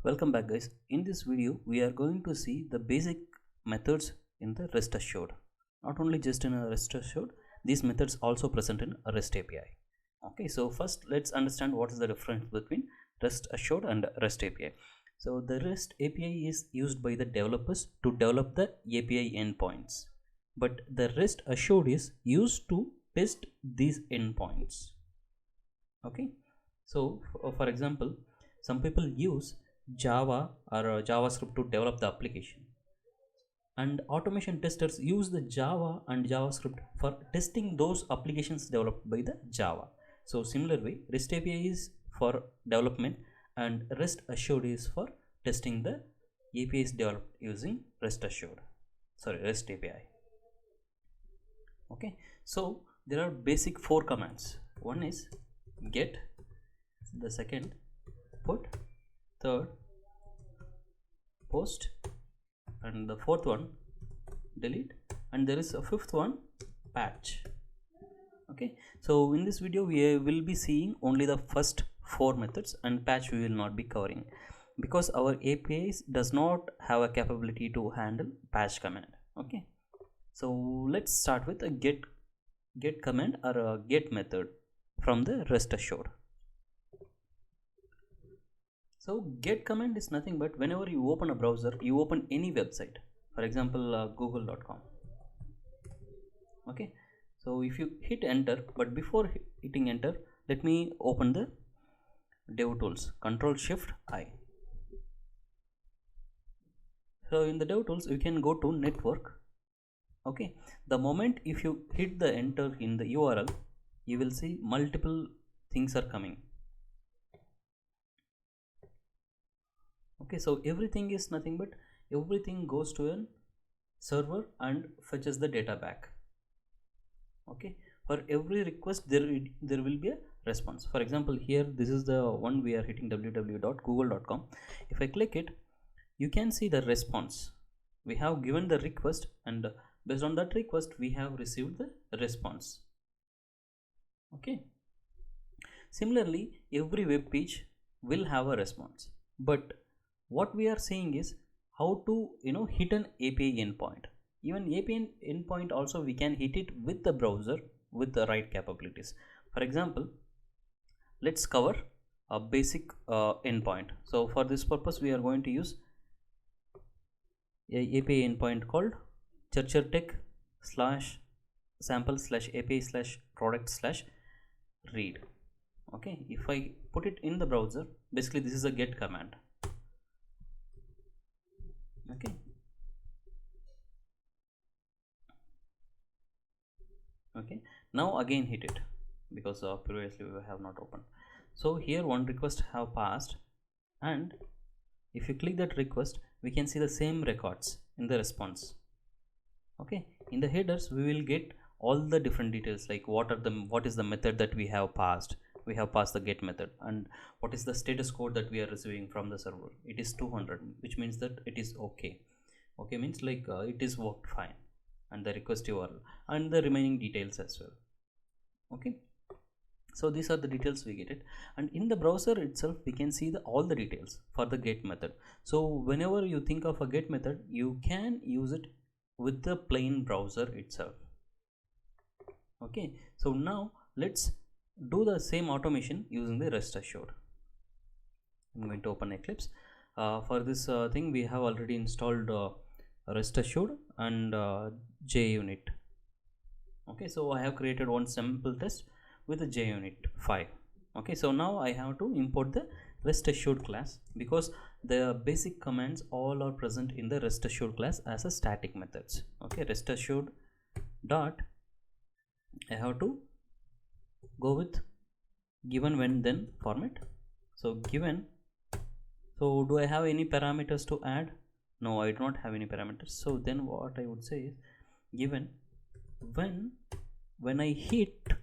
Welcome back guys. In this video we are going to see the basic methods in the REST assured. Not only just in a REST assured, these methods also present in a REST API. Okay, so first let's understand what is the difference between REST assured and REST API. So the REST API is used by the developers to develop the API endpoints, but the REST assured is used to test these endpoints. Okay, so for example, some people use Java or JavaScript to develop the application, and automation testers use the Java and JavaScript for testing those applications developed by the Java. So similar way, REST API is for development and REST assured is for testing the APIs developed using REST API. Okay, so there are basic four commands. One is get, the second put, third post, and the fourth one delete, and there is a fifth one patch. Okay, so in this video we will be seeing only the first four methods, and patch we will not be covering because our APIs does not have a capability to handle patch command. Okay, so let's start with a get command or a get method from the REST assured. So get command is nothing but whenever you open a browser, you open any website, for example google.com. Okay, so if you hit enter, but before hitting enter, let me open the DevTools, Control Shift I. So in the DevTools you can go to network. Okay, the moment if you hit the enter in the URL, you will see multiple things are coming. Okay, so everything is nothing but everything goes to a server and fetches the data back. Okay, for every request there will be a response. For example, here this is the one we are hitting, www.google.com. If I click it, you can see the response. We have given the request, and based on that request we have received the response. Okay, similarly every web page will have a response, but what we are seeing is how to hit an API endpoint. Even API endpoint also we can hit it with the browser with the right capabilities. For example, let's cover a basic endpoint. So for this purpose we are going to use a API endpoint called /sample/API/product/read. Okay, if I put it in the browser, basically this is a get command. Okay, now again hit it because previously we have not opened. So here one request have passed, and if you click that request we can see the same records in the response. Okay, in the headers we will get all the different details, like what is the method that we have passed. We have passed the get method, and what is the status code that we are receiving from the server. It is 200, which means that it is okay. Okay means like it is worked fine, and the request URL and the remaining details as well. Okay, so these are the details we get it, and in the browser itself we can see all the details for the get method. So whenever you think of a get method, you can use it with the plain browser itself. Okay, so now let's do the same automation using the REST assured. I'm going to open Eclipse. For this thing we have already installed REST assured and JUnit. Okay, so I have created one sample test with the JUnit 5. Okay, so now I have to import the REST assured class because the basic commands all are present in the REST assured class as a static methods. Okay, REST assured dot, I have to go with given when then format. So given, so do I have any parameters to add? No, I do not have any parameters. So then what I would say is given when I hit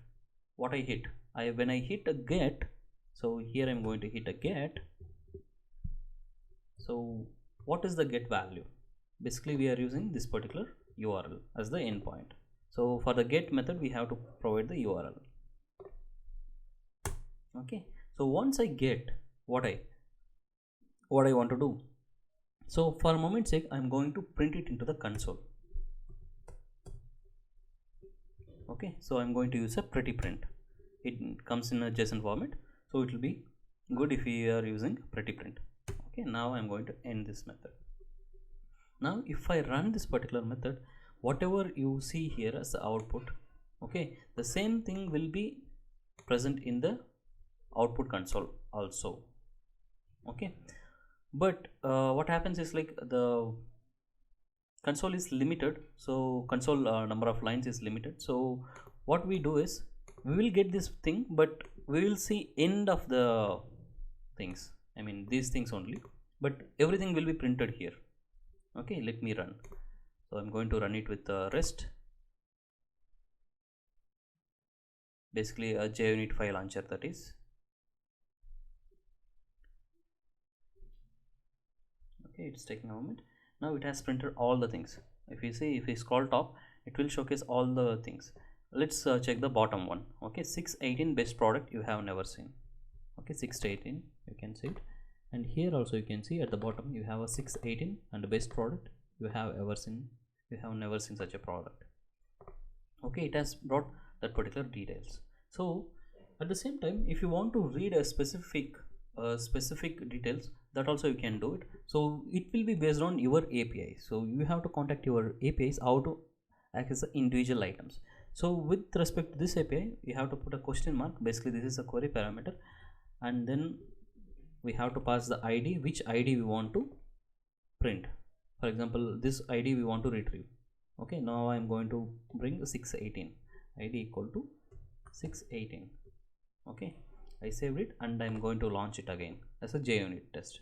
what I hit, when I hit a get. So here I'm going to hit a get. So what is the get value? Basically we are using this particular URL as the endpoint. So for the get method we have to provide the URL. Okay, so once I get what I what I want to do. So for a moment's sake, I'm going to print it into the console. Okay, so I'm going to use a pretty print. It comes in a JSON format, so it will be good if we are using pretty print. Okay, now I'm going to end this method. Now if I run this particular method, whatever you see here as the output, okay, the same thing will be present in the output console also. Okay, but what happens is like the console is limited, so console number of lines is limited. So what we do is we will get this thing, but we will see end of the things, I mean these things only, but everything will be printed here. Okay, let me run. So I'm going to run it with rest, basically a JUnit file launcher, that is. Okay, it's taking a moment. Now it has printed all the things. If you see, if we scroll top, it will showcase all the things. Let's check the bottom one. Okay, 618 best product you have never seen. Okay, 618, you can see it, and here also you can see at the bottom you have a 618 and the best product you have ever seen. You have never seen such a product. Okay, it has brought that particular details. So at the same time, if you want to read a specific details, that also you can do it. So it will be based on your API. So you have to contact your APIs how to access the individual items. So with respect to this API, you have to put a question mark. Basically this is a query parameter, and then we have to pass the ID, which ID we want to print. For example, this ID we want to retrieve. Okay, now I am going to bring 618, ID equal to 618. Okay, I saved it and I am going to launch it again as a JUnit test.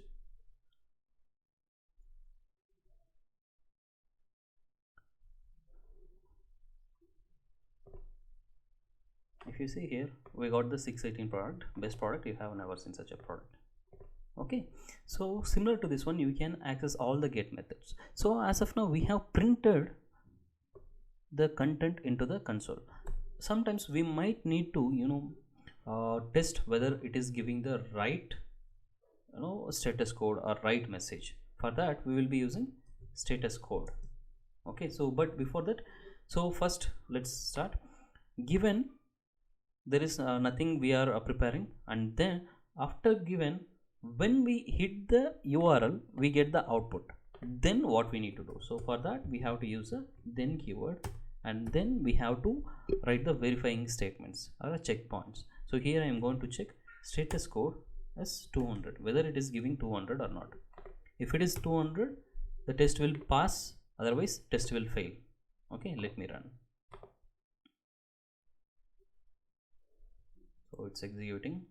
If you see here, we got the 618 product, best product you have never seen such a product. Okay, so similar to this one, you can access all the get methods. So as of now, we have printed the content into the console. Sometimes we might need to test whether it is giving the right status code or right message. For that we will be using status code. Okay, so but before that, so first let's start. Given there is nothing we are preparing, and then after given, when we hit the URL we get the output. Then what we need to do, so for that we have to use a then keyword, and then we have to write the verifying statements or checkpoints. So here I am going to check status code as 200, whether it is giving 200 or not. If it is 200, the test will pass, otherwise test will fail. Okay, let me run. So it's executing.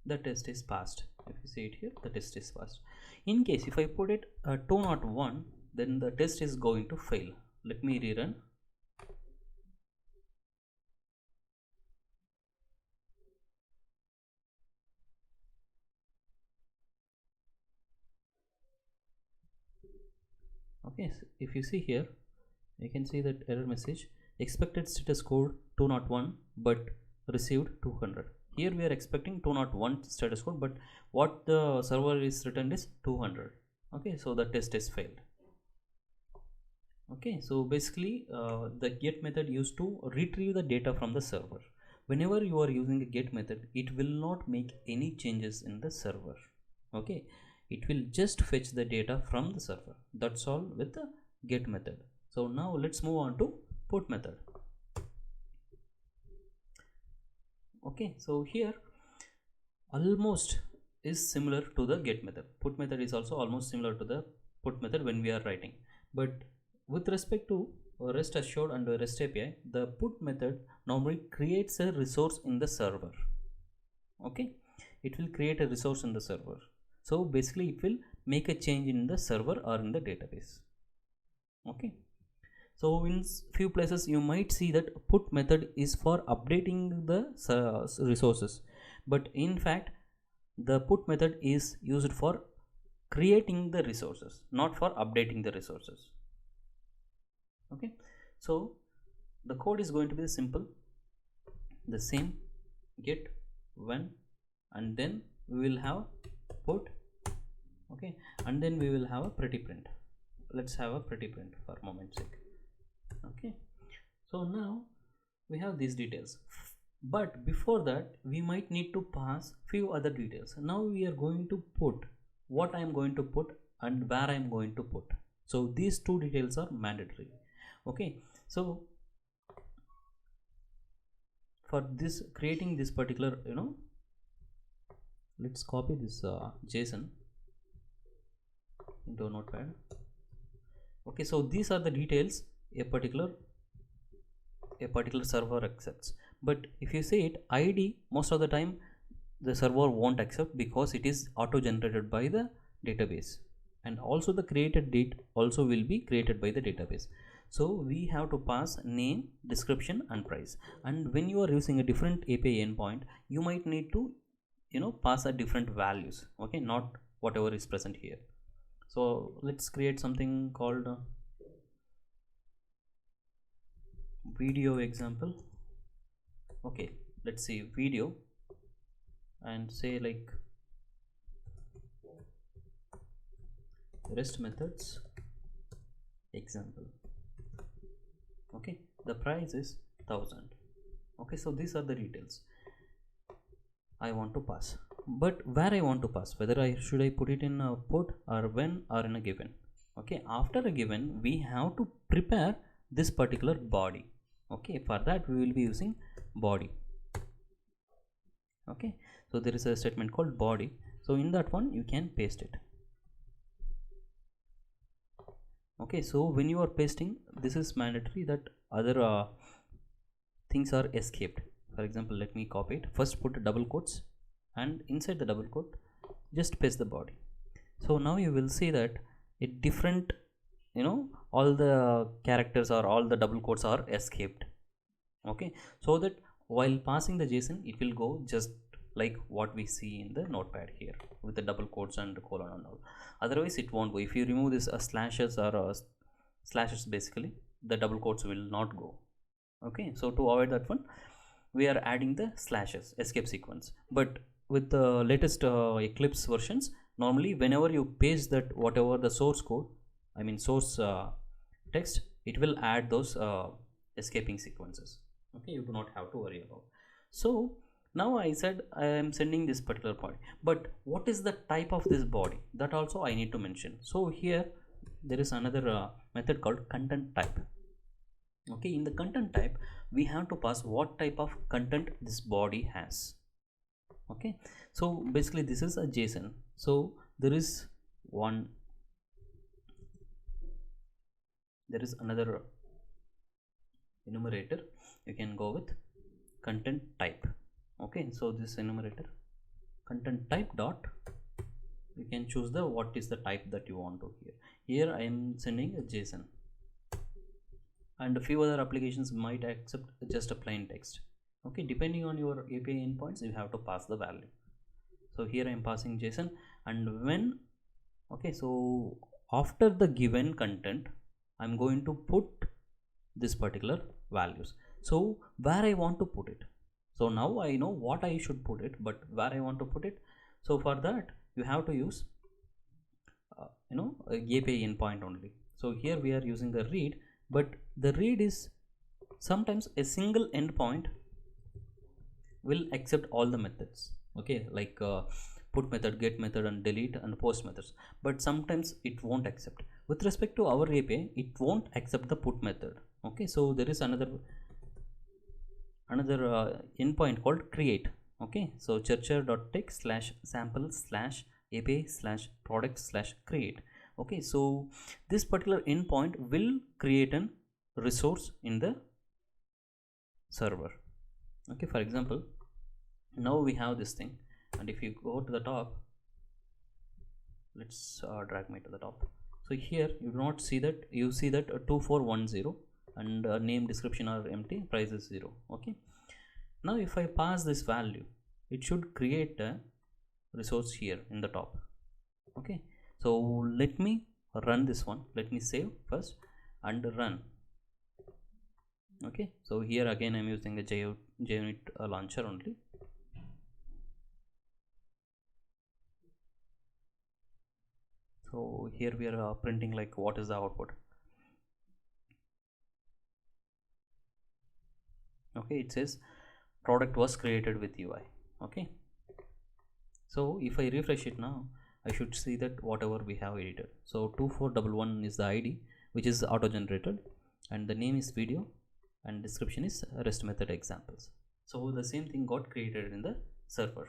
The test is passed. If you see it here, the test is passed. In case if I put it 201, then the test is going to fail. Let me rerun. Okay, so if you see here, you can see that error message, expected status code 201 but received 200. Here we are expecting 201 status code, but what the server is returned is 200. Okay, so the test is failed. Okay, so basically the get method used to retrieve the data from the server. Whenever you are using a get method, it will not make any changes in the server. Okay, it will just fetch the data from the server. That's all with the get method. So now let's move on to put method. Okay, so here almost is similar to the get method. Put method is also almost similar to the put method when we are writing, but with respect to REST assured and REST API, the put method normally creates a resource in the server. Okay, it will create a resource in the server. So basically it will make a change in the server or in the database. Okay, so in few places you might see that put method is for updating the resources, but in fact the put method is used for creating the resources, not for updating the resources. Okay, so the code is going to be simple, the same. get when, and then we will have put, okay, and then we will have a pretty print. Let's have a pretty print for moment's sake. Okay, so now we have these details, but before that we might need to pass few other details. Now we are going to put what I am going to put and where I am going to put. So these two details are mandatory. Okay, so for this, creating this particular, let's copy this JSON into a notepad. Okay, so these are the details a particular server accepts. But if you say it ID, most of the time the server won't accept because it is auto generated by the database, and also the created date also will be created by the database. So we have to pass name, description and price. And when you are using a different API endpoint, you might need to pass a different values, okay, not whatever is present here. So let's create something called video example. Okay, let's see video and say like REST methods example. Okay, the price is 1000. Okay, so these are the details I want to pass. But where I want to pass, whether should I put it in a put or when or in a given. Okay, after a given we have to prepare this particular body. Okay, for that we will be using body. Okay, so there is a statement called body, so in that one you can paste it. Okay, so when you are pasting, this is mandatory that other things are escaped. For example, let me copy it. First put double quotes, and inside the double quote just paste the body. So now you will see that it different, all the characters or all the double quotes are escaped. Okay, so that while passing the JSON it will go just like what we see in the notepad here with the double quotes and the colon and all. Otherwise it won't go. If you remove this slashes or slashes, basically the double quotes will not go. Okay, so to avoid that one, we are adding the slashes escape sequence. But with the latest Eclipse versions, normally whenever you paste that whatever the source code, I mean source text, it will add those escaping sequences. Okay, you do not have to worry about. So now I said I am sending this particular body, but what is the type of this body, that also I need to mention. So here there is another method called content type. Okay, in the content type we have to pass what type of content this body has. Okay, so basically this is a JSON, so there is another enumerator. You can go with content type. Okay, so this enumerator content type dot, you can choose the what is the type that you want to. Here I am sending a JSON, and a few other applications might accept just a plain text. Okay, depending on your API endpoints you have to pass the value. So here I am passing JSON, and when, okay, so after the given content I'm going to put this particular values. So where I want to put it, so now I know what I should put it, but where I want to put it, so for that you have to use a API endpoint only. So here we are using the read, but the read is sometimes a single endpoint will accept all the methods. Okay, like put method, get method and delete and post methods, but sometimes it won't accept. With respect to our API, it won't accept the put method. Okay, so there is another endpoint called create. Okay, so /sample/API/product/create. Okay, so this particular endpoint will create an resource in the server. Okay, for example, now we have this thing, and if you go to the top, let's drag me to the top. So here you do not see that, you see that 2410 and name, description are empty, price is 0. Okay, now if I pass this value, it should create a resource here in the top. Okay, so let me run this one. Let me save first and run. Okay, so here again I'm using a JUnit launcher only. So here we are printing like what is the output. Okay, it says product was created with UI. Okay, so if I refresh it now, I should see that whatever we have edited. So 2411 is the ID which is auto generated, and the name is video, and description is REST method examples. So the same thing got created in the server.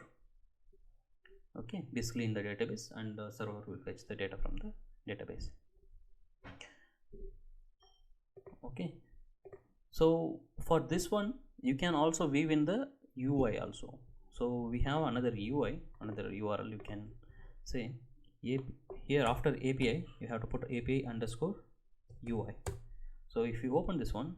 Okay, basically in the database, and the server will fetch the data from the database. Okay, so for this one you can also weave in the UI also. So we have another UI, another URL. You can say here after API you have to put API underscore UI. So if you open this one,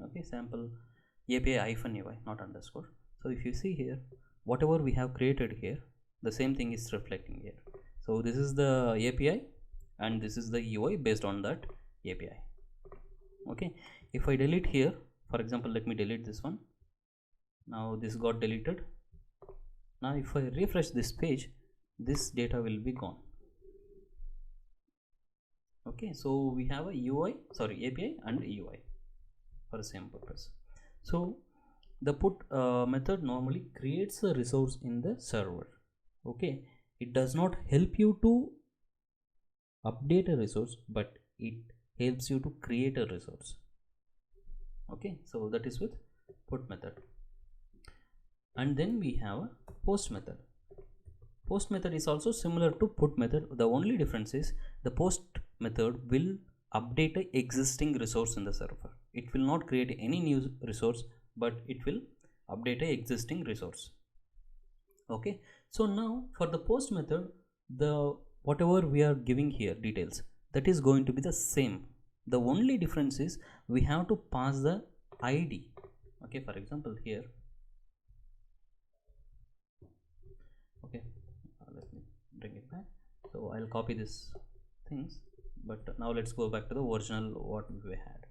okay, sample API hyphen UI, not underscore. So if you see here, whatever we have created here, the same thing is reflecting here. So this is the API and this is the UI based on that API. Okay, if I delete here, for example, let me delete this one. Now this got deleted. Now if I refresh this page, this data will be gone. Okay, so we have a API and UI for the same purpose. So the put method normally creates a resource in the server. Okay, it does not help you to update a resource, but it helps you to create a resource. Okay, so that is with put method. And then we have a post method. Post method is also similar to put method. The only difference is the post method will update an existing resource in the server. It will not create any new resource, but it will update an existing resource. Okay, so now for the post method, the whatever we are giving here details, that is going to be the same. The only difference is we have to pass the ID. Okay, for example here, okay, let me bring it back. So I'll copy this things, but now let's go back to the original what we had.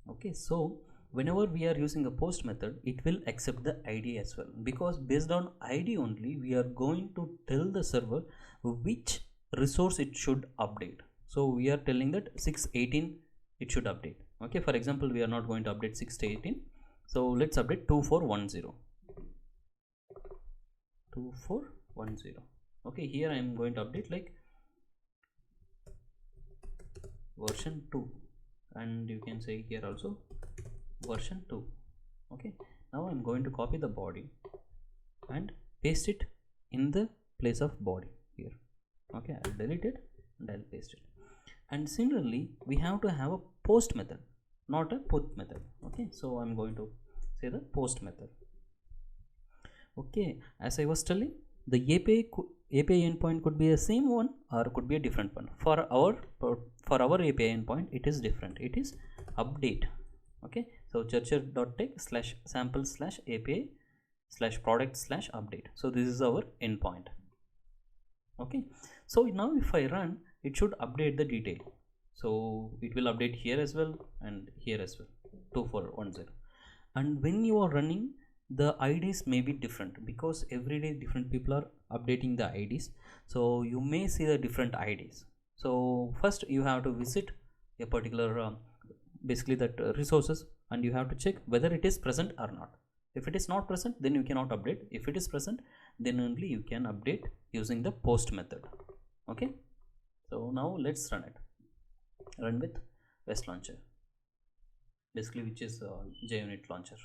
Okay, so whenever we are using a post method, it will accept the ID as well, because based on ID only we are going to tell the server which resource it should update. So we are telling that 618 it should update. Okay, for example, we are not going to update 618, so let's update 2410. Okay, here I am going to update like version 2, and you can say here also version 2. Okay, now I'm going to copy the body and paste it in the place of body here. Okay, I'll delete it and I'll paste it. And similarly we have to have a post method, not a put method. Okay, so I'm going to say the post method. Okay, as I was telling, the API endpoint could be the same one or could be a different one. For our API endpoint, it is different. It is update. Okay, so churcher.tech/sample/API/product/update. So this is our endpoint. Okay, so now if I run, it should update the detail. So it will update here as well and here as well, 2410. And when you are running, the IDs may be different, because every day different people are updating the IDs. So you may see the different IDs. So first you have to visit a particular basically that resources, and you have to check whether it is present or not. If it is not present, then you cannot update. If it is present, then only you can update using the post method. Okay, so now let's run it. Run with West launcher, basically, which is JUnit launcher.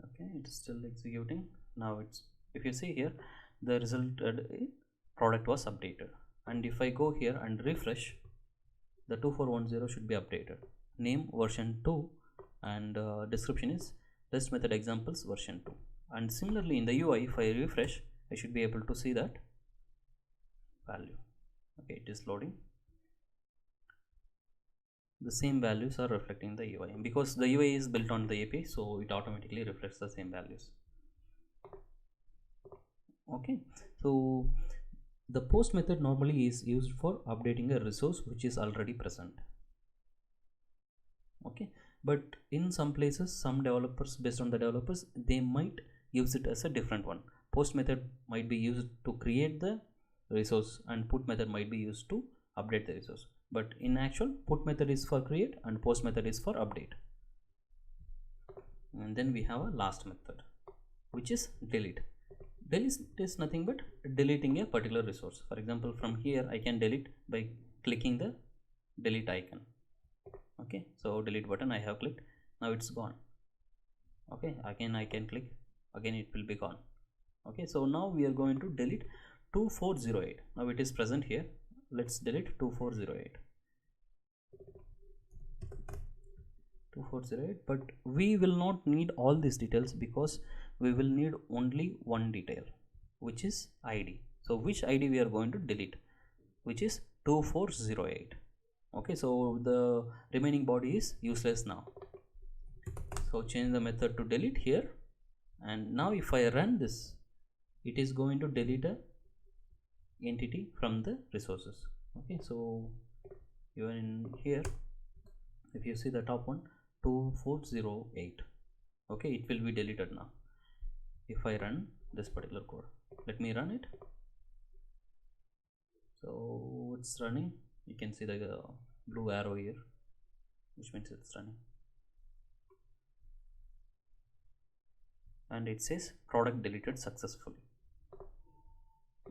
Okay, it is still executing. Now it's, if you see here, the result product was updated. And if I go here and refresh, the 2410 should be updated. Name version 2, and description is REST method examples version 2. And similarly in the UI, if I refresh, I should be able to see that value. Okay, it is loading. The same values are reflecting the UI, because the UI is built on the API, so it automatically reflects the same values. Okay, so The post method normally is used for updating a resource which is already present. Okay, but in some places, some developers, based on the developers, they might use it as a different one. Post method might be used to create the resource and put method might be used to update the resource, but in actual, put method is for create and post method is for update. And then we have a last method, which is delete. Delete is nothing but deleting a particular resource. For example, from here I can delete by clicking the delete icon. Okay, so delete button I have clicked, now it's gone. Okay, again I can click, again it will be gone. Okay, so now we are going to delete 2408. Now it is present here. Let's delete 2408. 2408, but we will not need all these details because we will need only one detail, which is ID. So which ID we are going to delete, which is 2408. Okay, so the remaining body is useless now. So change the method to delete here, and now if I run this, it is going to delete a entity from the resources. Okay, so even in here, if you see the top one, 2408, okay, it will be deleted now. If I run this particular code, let me run it. So it's running. You can see the blue arrow here, which means it's running, and it says product deleted successfully.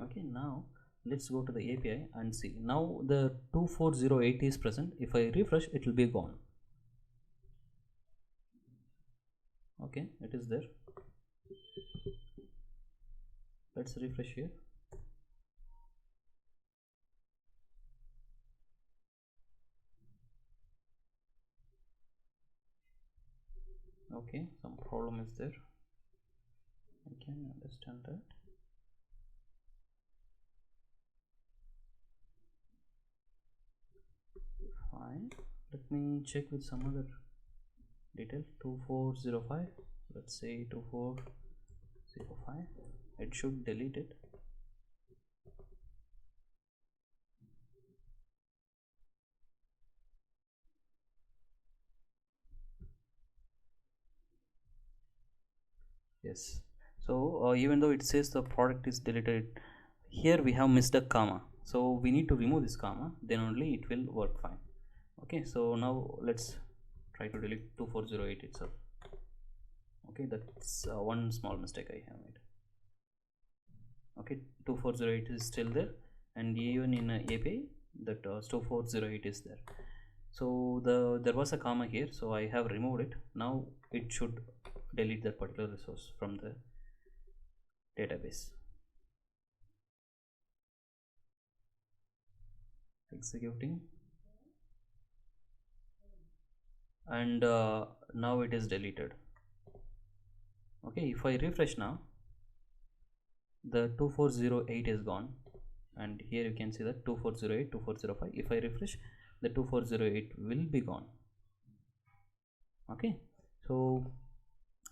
Okay, now let's go to the API and see. Now the 2408 is present. If I refresh, it will be gone. Okay, it is there. Let's refresh here. Okay, some problem is there, I can understand that. Fine, let me check with some other detail. 2405, let's say 2405, it should delete it. Yes, so even though it says the product is deleted, here we have missed a comma, so we need to remove this comma, then only it will work fine. Okay, so now let's try to delete 2408 itself. Okay, that's one small mistake I have made. Okay, 2408 is still there, and even in API that 2408 is there. So there was a comma here, so I have removed it. Now it should delete that particular resource from the database. Executing, and now it is deleted. Okay, if I refresh now, the 2408 is gone, and here you can see that 2408, 2405. If I refresh, the 2408 will be gone. Okay, so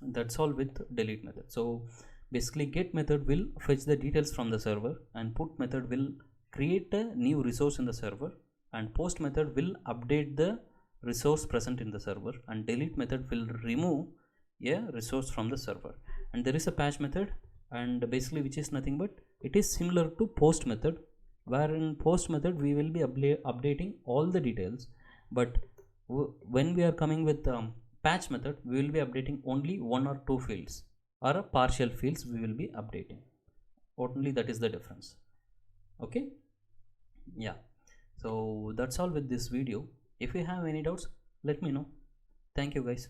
that's all with delete method. So basically, get method will fetch the details from the server, and put method will create a new resource in the server, and post method will update the resource present in the server, and delete method will remove a resource from the server. And there is a patch method, and basically which is nothing but it is similar to post method, where in post method we will be updating all the details, but when we are coming with patch method, we will be updating only one or two fields, or a partial fields we will be updating. Only that is the difference. Okay, yeah, so that's all with this video. If you have any doubts, let me know. Thank you guys.